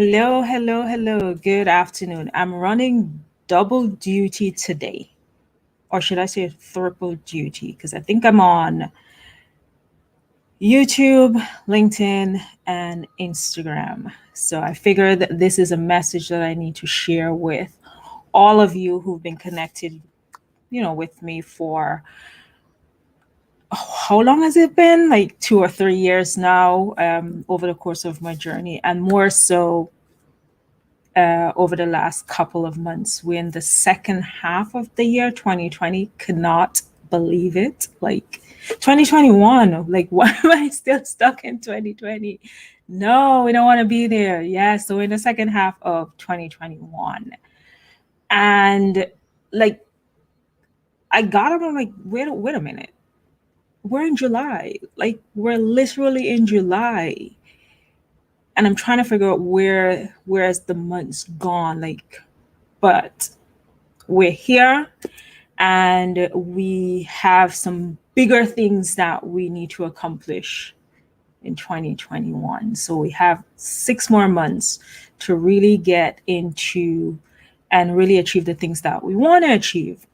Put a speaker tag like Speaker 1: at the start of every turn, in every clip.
Speaker 1: Hello, hello, hello. Good afternoon. I'm running double duty today, or should I say triple duty? Because I think I'm on YouTube, LinkedIn, and Instagram. So I figure that this is a message that I need to share with all of you who've been connected, with me for how long has it been? Like 2 or 3 years now, over the course of my journey, and more so over the last couple of months. We're in the second half of the year, 2020. Cannot believe it. Like 2021, like, why am I still stuck in 2020? No, we don't want to be there. Yeah, so we're in the second half of 2021. And like, I got up, I'm like, wait a minute. We're in July. Like, we're literally in July. And I'm trying to figure out where's the months gone. Like, but we're here and we have some bigger things that we need to accomplish in 2021. So we have 6 more months to really get into and really achieve the things that we want to achieve,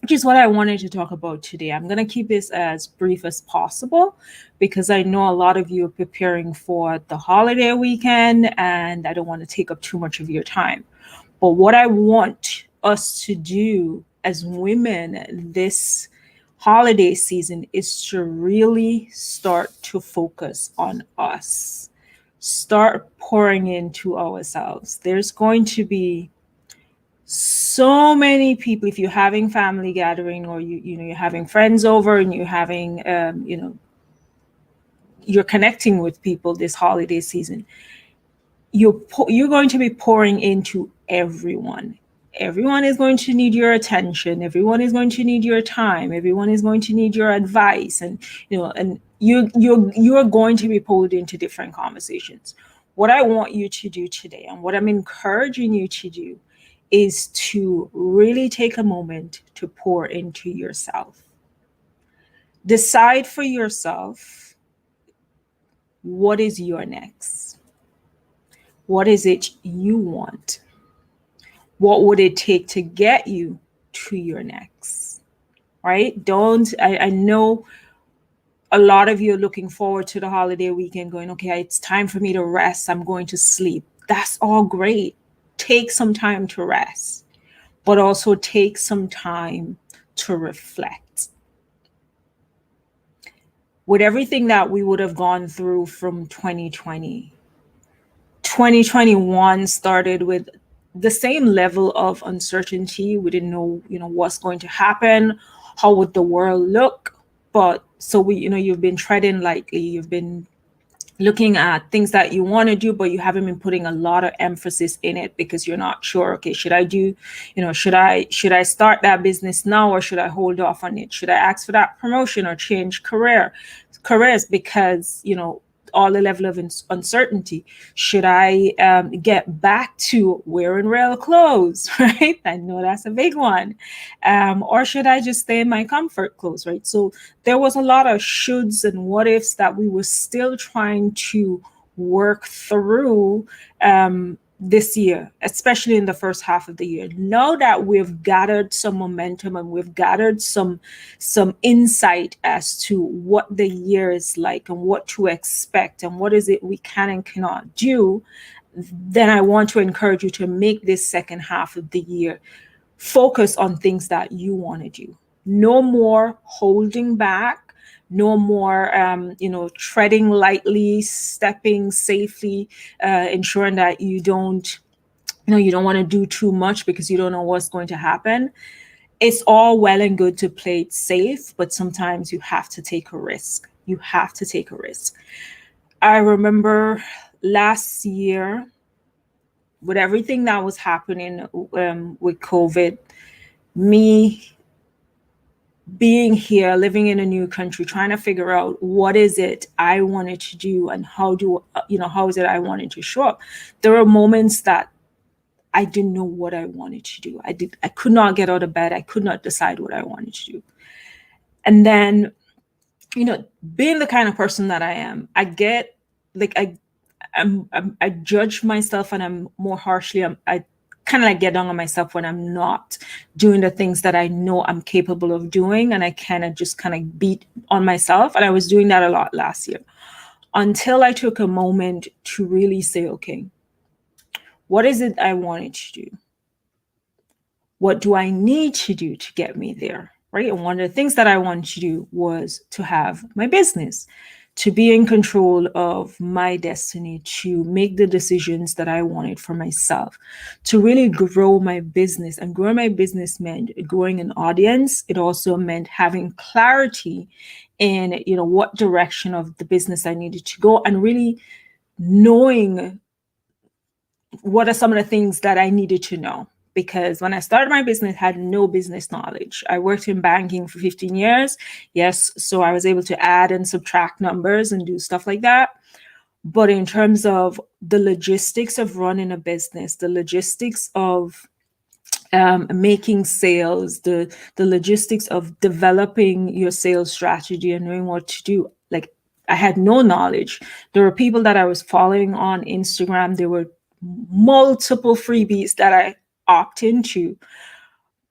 Speaker 1: which is what I wanted to talk about today. I'm going to keep this as brief as possible because I know a lot of you are preparing for the holiday weekend and I don't want to take up too much of your time. But what I want us to do as women this holiday season is to really start to focus on us. Start pouring into ourselves. There's going to be so many people if you're having family gathering or you're having friends over and you're having you're connecting with people this holiday season. You're going to be pouring into everyone. Everyone is going to need your attention. Everyone is going to need your time. Everyone is going to need your advice, and you're going to be pulled into different conversations. What I want you to do today, and what I'm encouraging you to do, is to really take a moment to pour into yourself. Decide for yourself, what is your next? What is it you want? What would it take to get you to your next? Right? I know a lot of you are looking forward to the holiday weekend going, okay, it's time for me to rest. I'm going to sleep. That's all great. Take some time to rest, but also take some time to reflect. With everything that we would have gone through from 2020, 2021 started with the same level of uncertainty. We didn't know, what's going to happen, how would the world look. But so you've been treading lightly, you've been looking at things that you want to do, but you haven't been putting a lot of emphasis in it because you're not sure, okay, should I do, should I start that business now or should I hold off on it? Should I ask for that promotion or change careers because, all the level of uncertainty. Should I get back to wearing real clothes, right? I know that's a big one. Or should I just stay in my comfort clothes, right? So there was a lot of shoulds and what ifs that we were still trying to work through this year, especially in the first half of the year. Now that we've gathered some momentum and we've gathered some insight as to what the year is like and what to expect and what is it we can and cannot do, then I want to encourage you to make this second half of the year focus on things that you want to do. No more holding back. No more, treading lightly, stepping safely, ensuring that you don't want to do too much because you don't know what's going to happen. It's all well and good to play it safe, but sometimes you have to take a risk. You have to take a risk. I remember last year, with everything that was happening with COVID, me being here, living in a new country, trying to figure out what is it I wanted to do and how is it I wanted to show up. There were moments that I didn't know what I wanted to do. I could not get out of bed. I could not decide what I wanted to do. And then, being the kind of person that I am, I get like I judge myself, and I'm more harshly. I kind of like get down on myself when I'm not doing the things that I know I'm capable of doing, and I kind of beat on myself. And I was doing that a lot last year until I took a moment to really say, okay, what is it I wanted to do? What do I need to do to get me there? Right. And one of the things that I wanted to do was to have my business, to be in control of my destiny, to make the decisions that I wanted for myself, to really grow my business. And growing my business meant growing an audience. It also meant having clarity in, what direction of the business I needed to go, and really knowing what are some of the things that I needed to know. Because when I started my business, I had no business knowledge. I worked in banking for 15 years. Yes, so I was able to add and subtract numbers and do stuff like that. But in terms of the logistics of running a business, the logistics of making sales, the logistics of developing your sales strategy and knowing what to do, like, I had no knowledge. There were people that I was following on Instagram. There were multiple freebies that I opt into.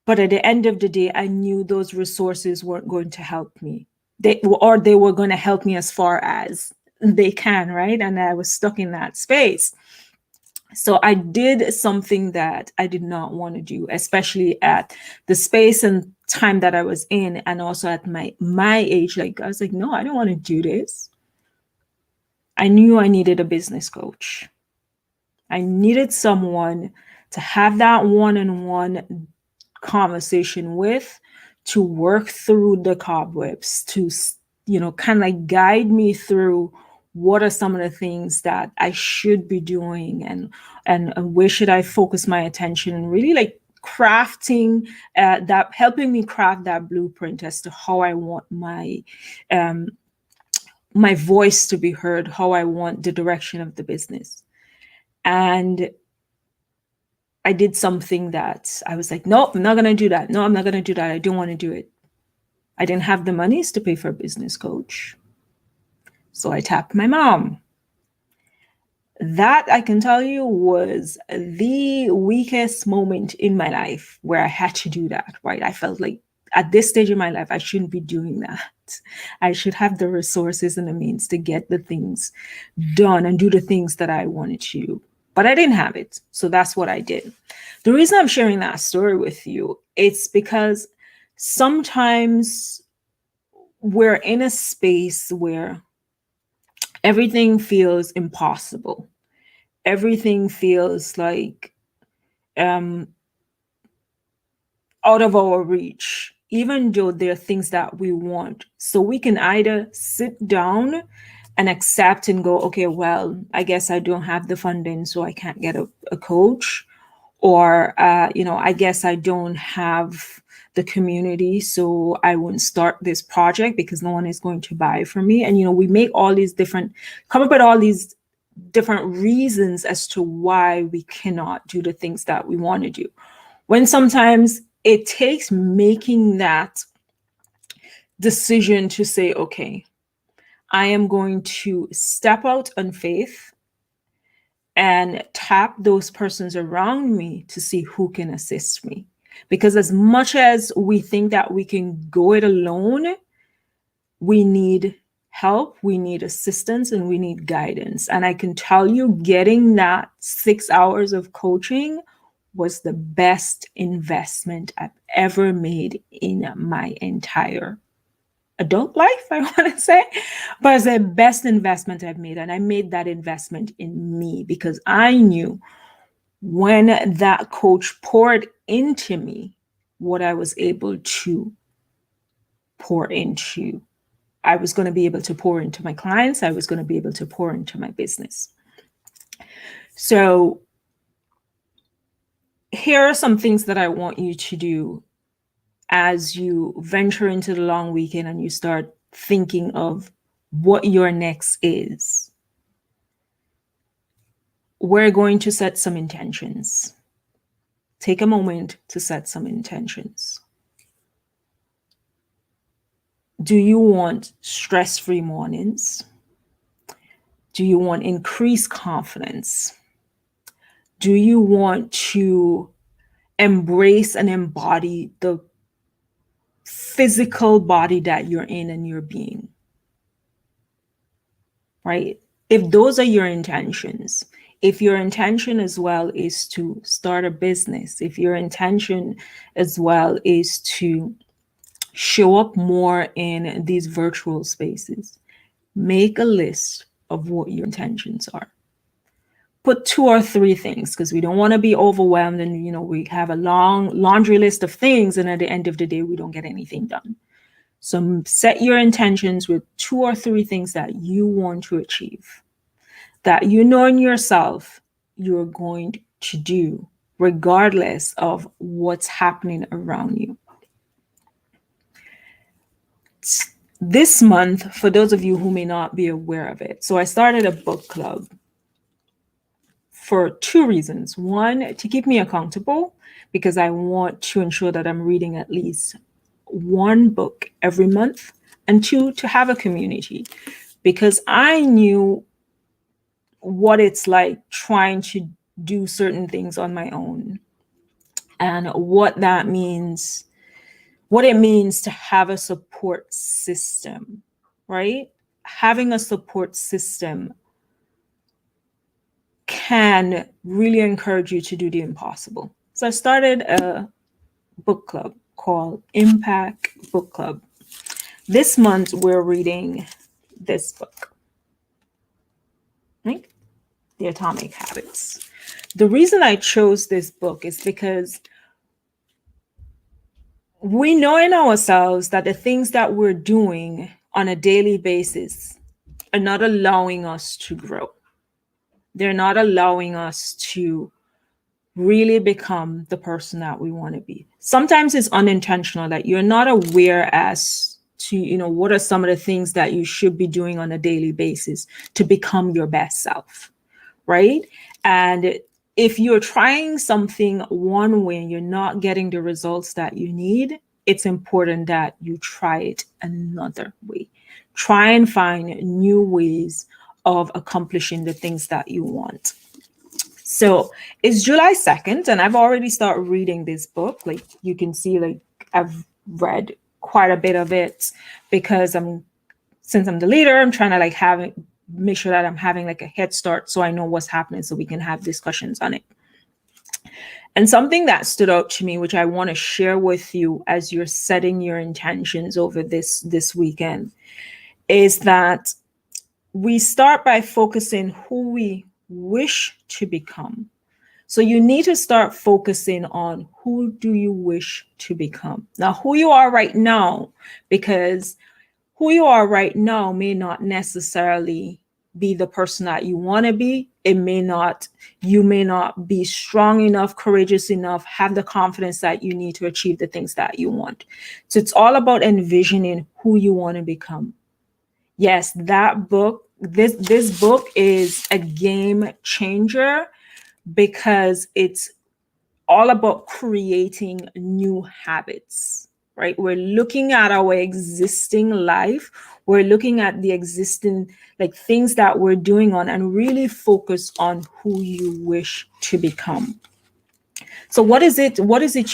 Speaker 1: But at the end of the day, I knew those resources weren't going to help me. They were going to help me as far as they can, right? And I was stuck in that space. So I did something that I did not want to do, especially at the space and time that I was in, and also at my age. Like, I was like, no, I don't want to do this. I knew I needed a business coach. I needed someone to have that one-on-one conversation with, to work through the cobwebs, to, kind of like guide me through what are some of the things that I should be doing, and where should I focus my attention, and really like crafting that, helping me craft that blueprint as to how I want my voice to be heard, how I want the direction of the business. And I did something that I was like, nope, I'm not going to do that. No, I'm not going to do that. I don't want to do it. I didn't have the monies to pay for a business coach. So I tapped my mom. That, I can tell you, was the weakest moment in my life where I had to do that, right? I felt like at this stage in my life, I shouldn't be doing that. I should have the resources and the means to get the things done and do the things that I wanted to. But I didn't have it. So that's what I did. The reason I'm sharing that story with you, it's because sometimes we're in a space where everything feels impossible. Everything feels like out of our reach, even though there are things that we want. So we can either sit down and accept and go, okay, well, I guess I don't have the funding, so I can't get a coach. Or, I guess I don't have the community, so I wouldn't start this project because no one is going to buy from me. And, we make come up with all these different reasons as to why we cannot do the things that we want to do. When sometimes it takes making that decision to say, okay, I am going to step out on faith and tap those persons around me to see who can assist me. Because as much as we think that we can go it alone, we need help, we need assistance, and we need guidance. And I can tell you, getting that 6 hours of coaching was the best investment I've ever made in my entire adult life, I want to say. But it's the best investment I've made. And I made that investment in me because I knew when that coach poured into me what I was able to pour into. I was going to be able to pour into my clients. I was going to be able to pour into my business. So here are some things that I want you to do as you venture into the long weekend and you start thinking of what your next is. We're going to set some intentions. Take a moment to set some intentions. Do you want stress-free mornings? Do you want increased confidence? Do you want to embrace and embody the physical body that you're in and your being? Right? If those are your intentions, if your intention as well is to start a business, if your intention as well is to show up more in these virtual spaces, make a list of what your intentions are. Put 2 or 3 things, because we don't want to be overwhelmed and we have a long laundry list of things and at the end of the day we don't get anything done. So set your intentions with 2 or 3 things that you want to achieve, that you know in yourself you're going to do regardless of what's happening around you. This month, for those of you who may not be aware of it, so I started a book club for 2 reasons. One, to keep me accountable, because I want to ensure that I'm reading at least 1 book every month, and 2, to have a community, because I knew what it's like trying to do certain things on my own and what that means, what it means to have a support system, right? Having a support system can really encourage you to do the impossible. So I started a book club called Impact Book Club. This month we're reading this book, right? The Atomic Habits. The reason I chose this book is because we know in ourselves that the things that we're doing on a daily basis are not allowing us to grow. They're not allowing us to really become the person that we want to be. Sometimes it's unintentional, that you're not aware as to, what are some of the things that you should be doing on a daily basis to become your best self, right? And if you're trying something one way and you're not getting the results that you need, it's important that you try it another way. Try and find new ways of accomplishing the things that you want. So it's July 2nd, and I've already started reading this book. Like you can see, like I've read quite a bit of it because since I'm the leader, I'm trying to make sure that I'm having like a head start so I know what's happening so we can have discussions on it. And something that stood out to me, which I want to share with you as you're setting your intentions over this weekend, is that we start by focusing who we wish to become. So you need to start focusing on who do you wish to become. Now, who you are right now, because who you are right now may not necessarily be the person that you want to be. You may not be strong enough, courageous enough, have the confidence that you need to achieve the things that you want. So it's all about envisioning who you want to become. Yes, that book, this book is a game changer because it's all about creating new habits, right? We're looking at our existing life. We're looking at the existing things that we're doing and really focus on who you wish to become. So what is it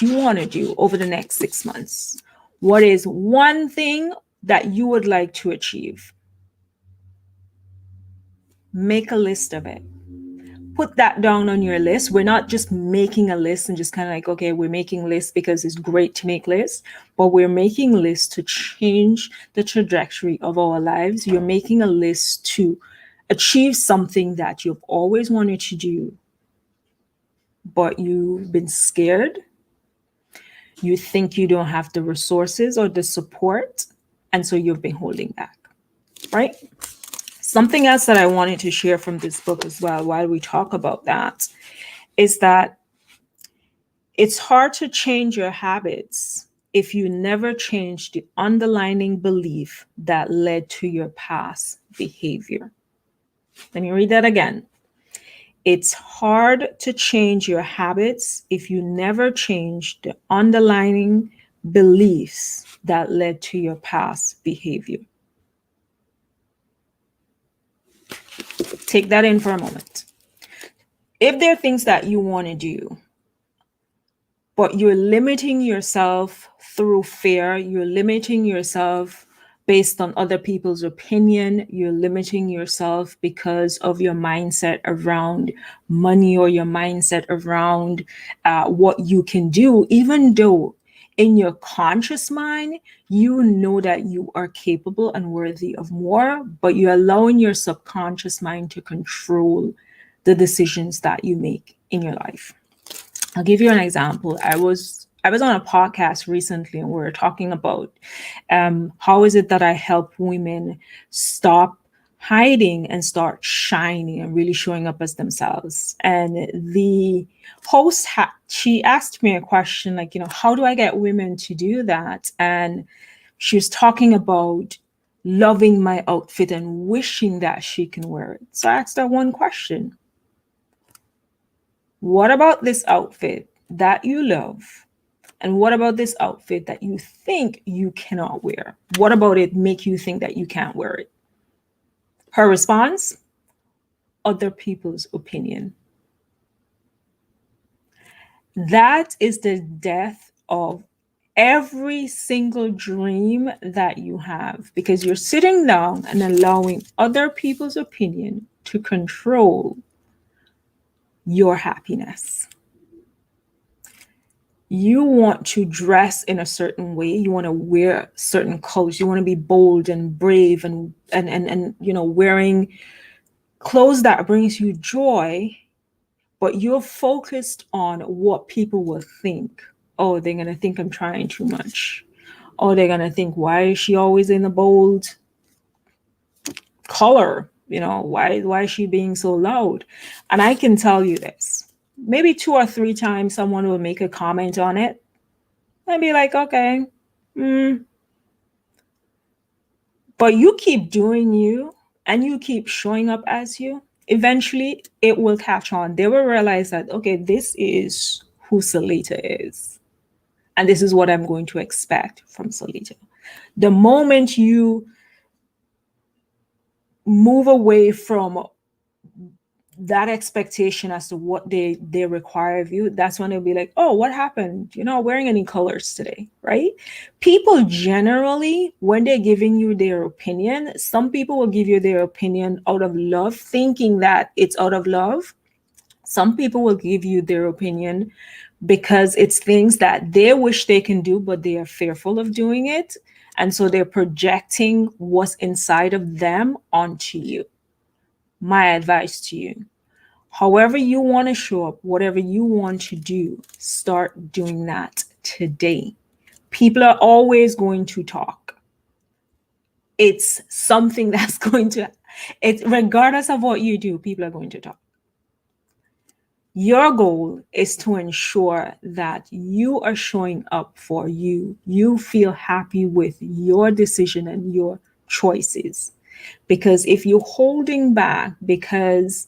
Speaker 1: you want to do over the next 6 months? What is one thing that you would like to achieve? Make a list of it. Put that down on your list. We're not just making a list and just kind of okay, we're making lists because it's great to make lists, but we're making lists to change the trajectory of our lives. You're making a list to achieve something that you've always wanted to do, but you've been scared. You think you don't have the resources or the support, and so you've been holding back, right? Something else that I wanted to share from this book as well, while we talk about that, is that it's hard to change your habits if you never change the underlying belief that led to your past behavior. Let me read that again. It's hard to change your habits if you never change the underlying beliefs that led to your past behavior. Take that in for a moment. If there are things that you want to do, but you're limiting yourself through fear, you're limiting yourself based on other people's opinion, you're limiting yourself because of your mindset around money or your mindset around what you can do, even though in your conscious mind, you know that you are capable and worthy of more, but you're allowing your subconscious mind to control the decisions that you make in your life. I'll give you an example. I was on a podcast recently, and we were talking about how is it that I help women stop hiding and start shining and really showing up as themselves. And the host she asked me a question like, how do I get women to do that? And she was talking about loving my outfit and wishing that she can wear it. So I asked her one question. What about this outfit that you love? And what about this outfit that you think you cannot wear? What about it make you think that you can't wear it? Her response, other people's opinion. That is the death of every single dream that you have, because you're sitting down and allowing other people's opinion to control your happiness. You want to dress in a certain way, you want to wear certain colors, you want to be bold and brave and wearing clothes that brings you joy, but you're focused on what people will think. Oh, they're going to think I'm trying too much. Oh, they're going to think, why is she always in a bold color? Why is she being so loud? And I can tell you this, maybe 2 or 3 times someone will make a comment on it and be like, okay, but you keep doing you and you keep showing up as you, eventually it will catch on. They will realize that, okay, this is who Salita is. And this is what I'm going to expect from Salita. The moment you move away from that expectation as to what they require of you, that's when they'll be like, oh, what happened? You're not wearing any colors today, right? People generally, when they're giving you their opinion, some people will give you their opinion out of love, thinking that it's out of love. Some people will give you their opinion because it's things that they wish they can do, but they are fearful of doing it. And so they're projecting what's inside of them onto you. My advice to you, however you want to show up, whatever you want to do, start doing that today. People are always going to talk. It's something that's going to, regardless of what you do, people are going to talk. Your goal is to ensure that you are showing up for you. You feel happy with your decision and your choices. Because if you're holding back because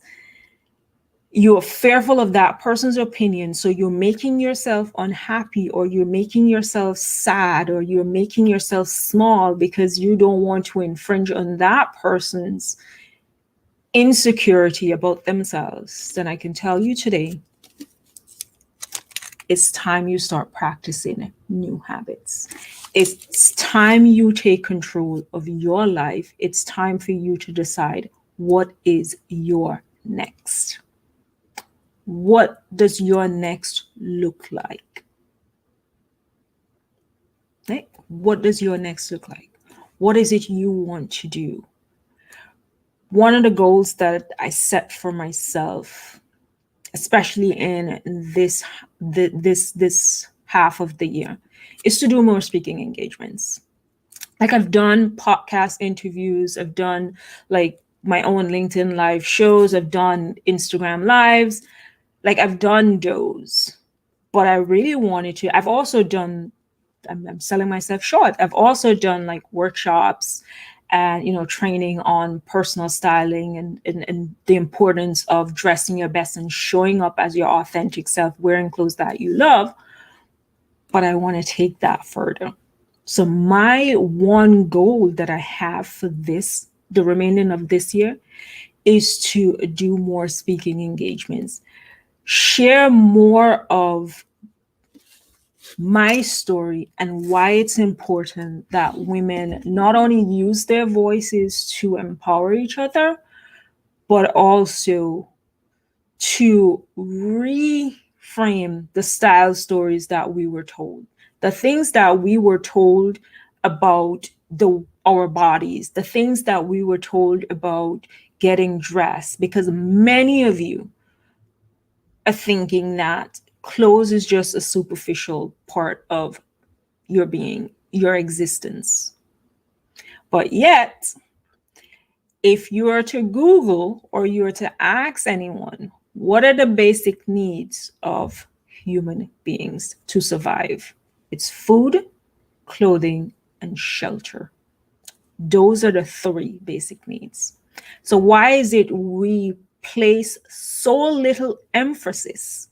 Speaker 1: you're fearful of that person's opinion, so you're making yourself unhappy, or you're making yourself sad, or you're making yourself small because you don't want to infringe on that person's insecurity about themselves, then I can tell you today, it's time you start practicing new habits. It's time you take control of your life. It's time for you to decide what is your next. What does your next look like? Okay? What does your next look like? What is it you want to do? One of the goals that I set for myself, especially in this half of the year, is to do more speaking engagements. Like, I've done podcast interviews, I've done like my own LinkedIn live shows, I've done Instagram lives, like I've done those, but I really wanted to. I've also done, I'm selling myself short. I've also done like workshops and training on personal styling and the importance of dressing your best and showing up as your authentic self, wearing clothes that you love. But I want to take that further. So my one goal that I have for the remaining of this year, is to do more speaking engagements, share more of my story and why it's important that women not only use their voices to empower each other, but also to reframe the style stories that we were told, the things that we were told about our bodies, the things that we were told about getting dressed, because many of you are thinking that clothes is just a superficial part of your being, your existence. But yet, if you are to Google or you are to ask anyone, what are the basic needs of human beings to survive? It's food, clothing, and shelter. Those are the three basic needs. So, why is it we place so little emphasis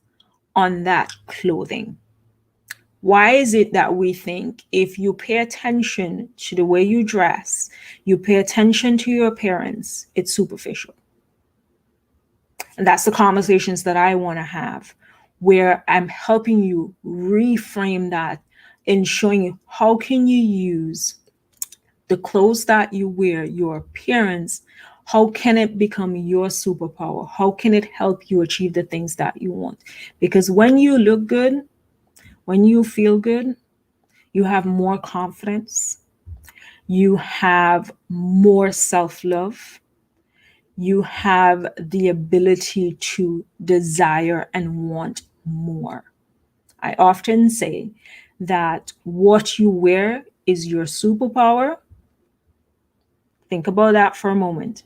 Speaker 1: on that clothing? Why is it that we think if you pay attention to the way you dress, you pay attention to your appearance, it's superficial? And that's the conversations that I want to have, where I'm helping you reframe that and showing you how can you use the clothes that you wear, your appearance, how can it become your superpower? How can it help you achieve the things that you want? Because when you look good, when you feel good, you have more confidence, you have more self love, you have the ability to desire and want more. I often say that what you wear is your superpower. Think about that for a moment.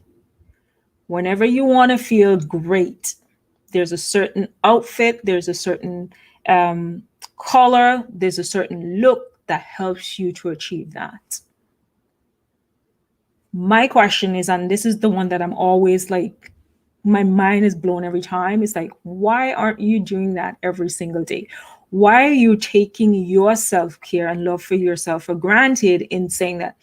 Speaker 1: Whenever you want to feel great, there's a certain outfit, there's a certain color, there's a certain look that helps you to achieve that. My question is, and this is the one that I'm always like, my mind is blown every time. It's like, why aren't you doing that every single day? Why are you taking your self care and love for yourself for granted in saying that,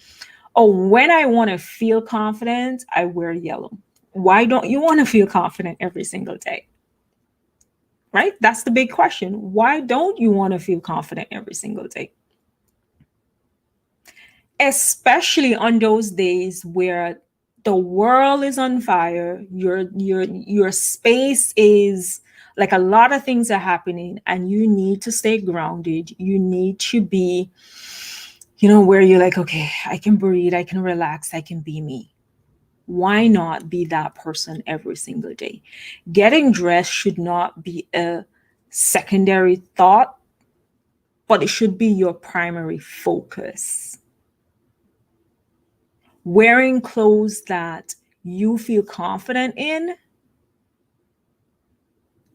Speaker 1: oh, when I want to feel confident, I wear yellow? Why don't you want to feel confident every single day? Right? That's the big question. Why don't you want to feel confident every single day? Especially on those days where the world is on fire, your space is like a lot of things are happening and you need to stay grounded. You need to be, where you're like, okay, I can breathe, I can relax, I can be me. Why not be that person every single day? Getting dressed should not be a secondary thought, but it should be your primary focus. Wearing clothes that you feel confident in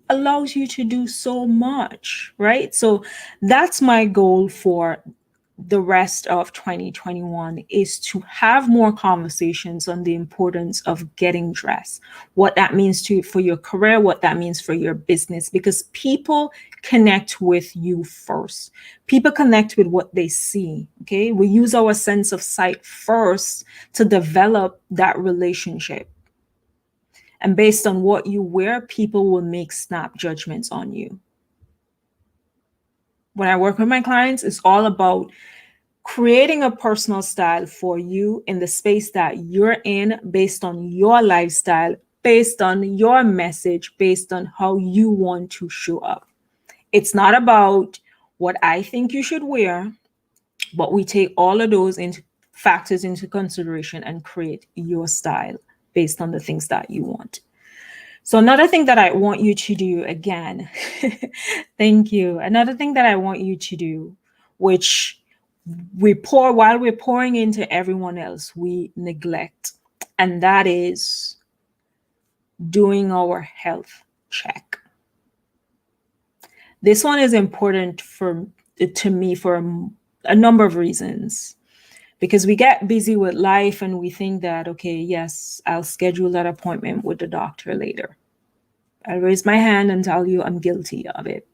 Speaker 1: allows you to do so much, right? So that's my goal for the rest of 2021, is to have more conversations on the importance of getting dressed, what that means to for your career, what that means for your business, because people connect with you first. People connect with what they see. Okay, we use our sense of sight first to develop that relationship, and based on what you wear, people will make snap judgments on you. When I work with my clients, it's all about creating a personal style for you in the space that you're in, based on your lifestyle, based on your message, based on how you want to show up. It's not about what I think you should wear, but we take all of those into factors into consideration and create your style based on the things that you want. So another thing that I want you to do again, thank you. Another thing that I want you to do, which while we're pouring into everyone else, we neglect, and that is doing our health check. This one is important to me for a number of reasons, because we get busy with life and we think that, okay, yes, I'll schedule that appointment with the doctor later. I'll raise my hand and tell you I'm guilty of it.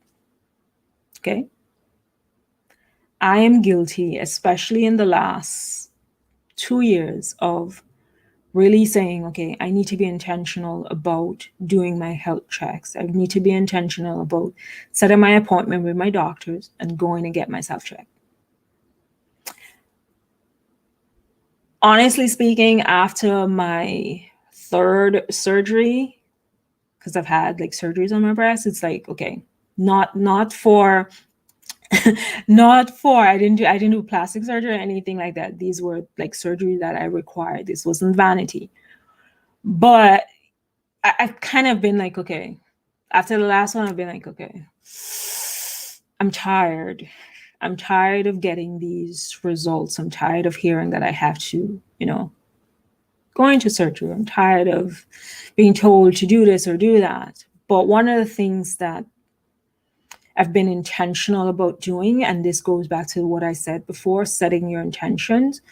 Speaker 1: Okay. I am guilty, especially in the last 2 years, of really saying, okay, I need to be intentional about doing my health checks. I need to be intentional about setting my appointment with my doctors and going and get myself checked. Honestly speaking, after my third surgery, because I've had like surgeries on my breast, it's like, okay, not for I didn't do plastic surgery or anything like that. These were like surgery that I required. This wasn't vanity. But I've kind of been like, okay, after the last one, I've been like, okay, I'm tired. I'm tired of getting these results. I'm tired of hearing that I have to, go into surgery. I'm tired of being told to do this or do that. But one of the things that I've been intentional about doing, and this goes back to what I said before, setting your intentions,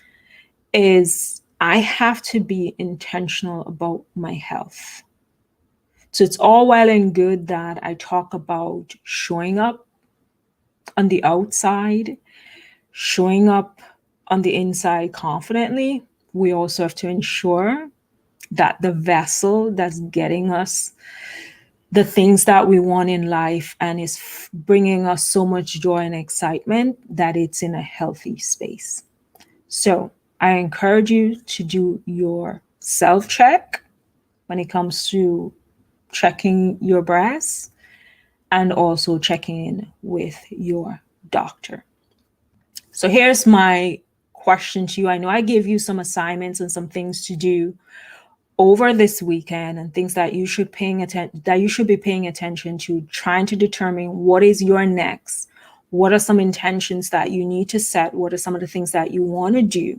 Speaker 1: is I have to be intentional about my health. So it's all well and good that I talk about showing up on the outside, showing up on the inside confidently. We also have to ensure that the vessel that's getting us the things that we want in life and is bringing us so much joy and excitement, that it's in a healthy space. So I encourage you to do your self-check when it comes to checking your breasts and also checking in with your doctor. So here's my question to you. I know I gave you some assignments and some things to do over this weekend and things that you should be paying attention to, trying to determine what is your next. What are some intentions that you need to set? What are some of the things that you want to do?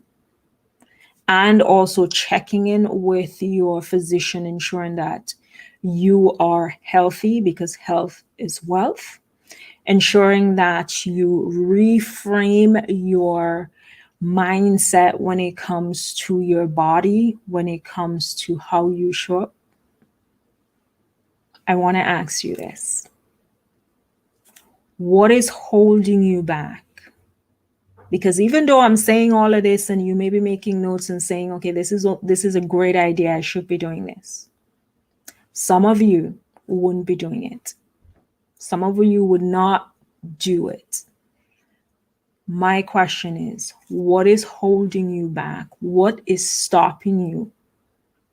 Speaker 1: And also checking in with your physician, ensuring that you are healthy, because health is wealth. Ensuring that you reframe your mindset when it comes to your body, when it comes to how you show up. I want to ask you this. What is holding you back? Because even though I'm saying all of this and you may be making notes and saying, okay, this is a great idea, I should be doing this. Some of you wouldn't be doing it. Some of you would not do it. My question is, what is holding you back? What is stopping you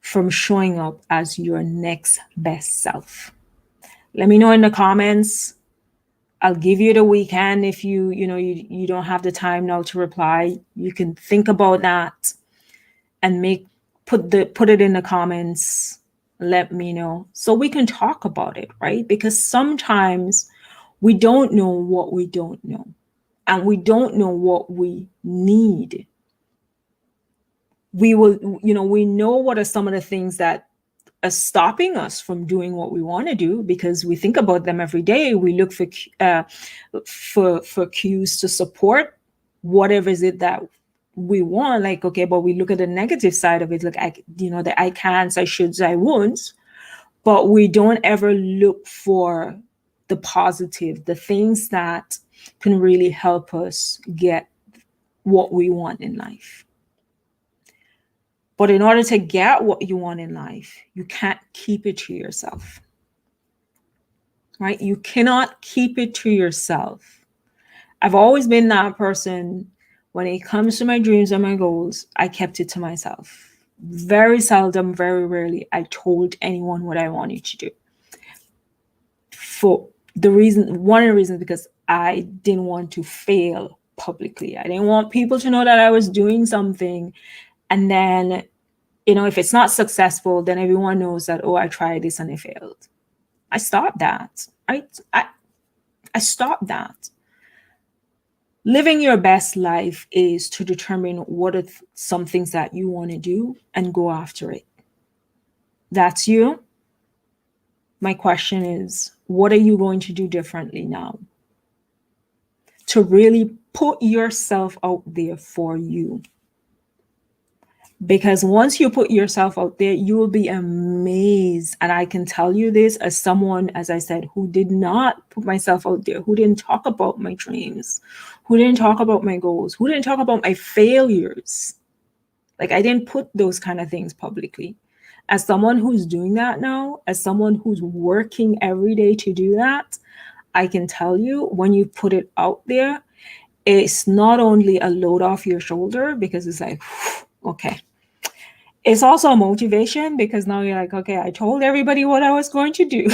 Speaker 1: from showing up as your next best self? Let me know in the comments. I'll give you the weekend. If you don't have the time now to reply, you can think about that and put it in the comments. Let me know so we can talk about it, right? Because sometimes we don't know what we don't know, and we don't know what we need. We know what are some of the things that are stopping us from doing what we want to do, because we think about them every day. We look for cues to support whatever is it that we want. Like, okay, but we look at the negative side of it, like the I can'ts, I shoulds, I won'ts, but we don't ever look for the positive, the things that can really help us get what we want in life. But in order to get what you want in life, you can't keep it to yourself, right? You cannot keep it to yourself. I've always been that person. When it comes to my dreams and my goals, I kept it to myself. Very seldom, very rarely, I told anyone what I wanted to do. One of the reasons, because I didn't want to fail publicly. I didn't want people to know that I was doing something, and then, if it's not successful, then everyone knows that, oh, I tried this and it failed. I stopped that. I stopped that. Living your best life is to determine what are some things that you want to do and go after it. That's you. My question is, what are you going to do differently now to really put yourself out there for you? Because once you put yourself out there, you will be amazed. And I can tell you this as someone, as I said, who did not put myself out there, who didn't talk about my dreams, who didn't talk about my goals, who didn't talk about my failures. Like, I didn't put those kind of things publicly. As someone who's doing that now, as someone who's working every day to do that, I can tell you, when you put it out there, it's not only a load off your shoulder, because it's like, okay. It's also a motivation, because now you're like, okay, I told everybody what I was going to do.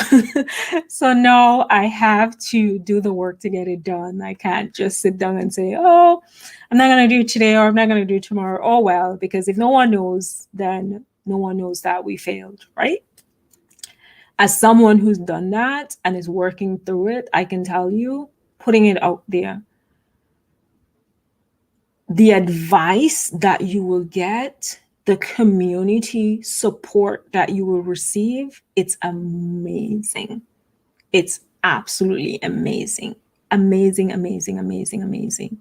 Speaker 1: So now I have to do the work to get it done. I can't just sit down and say, oh, I'm not going to do it today, or I'm not going to do it tomorrow. Oh, well, because if no one knows, then no one knows that we failed, right? As someone who's done that and is working through it, I can tell you, putting it out there, the advice that you will get, the community support that you will receive, it's amazing. It's absolutely amazing. Amazing, amazing, amazing, amazing.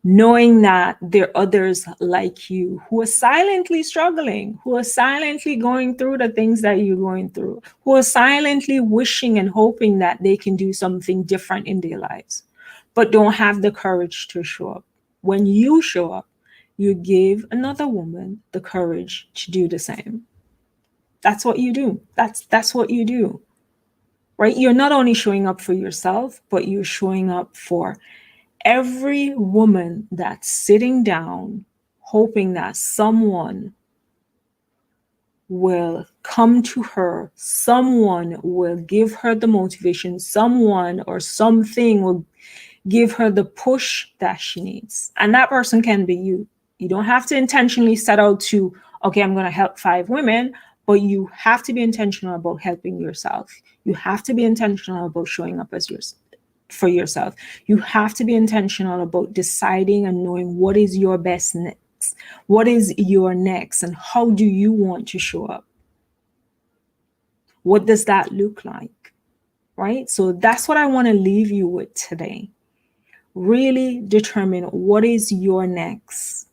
Speaker 1: Knowing that there are others like you who are silently struggling, who are silently going through the things that you're going through, who are silently wishing and hoping that they can do something different in their lives, but don't have the courage to show up. When you show up, you give another woman the courage to do the same. That's what you do. That's what you do, right? You're not only showing up for yourself, but you're showing up for every woman that's sitting down hoping that someone will come to her, someone will give her the motivation, someone or something will give her the push that she needs. And that person can be you. You don't have to intentionally set out to, okay, I'm going to help 5 women, but you have to be intentional about helping yourself. You have to be intentional about showing up as yourself. For yourself, you have to be intentional about deciding and knowing what is your best next, what is your next, and how do you want to show up. What does that look like, right? So that's what I want to leave you with today. Really determine what is your next.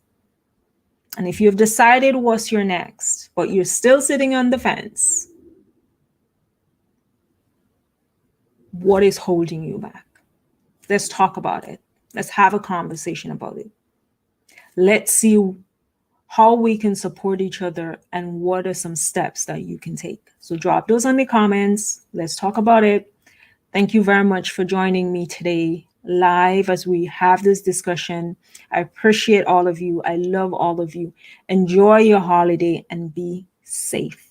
Speaker 1: And if you've decided what's your next, but you're still sitting on the fence, what is holding you back? Let's talk about it. Let's have a conversation about it. Let's see how we can support each other and what are some steps that you can take. So drop those in the comments. Let's talk about it. Thank you very much for joining me today live as we have this discussion. I appreciate all of you. I love all of you. Enjoy your holiday and be safe.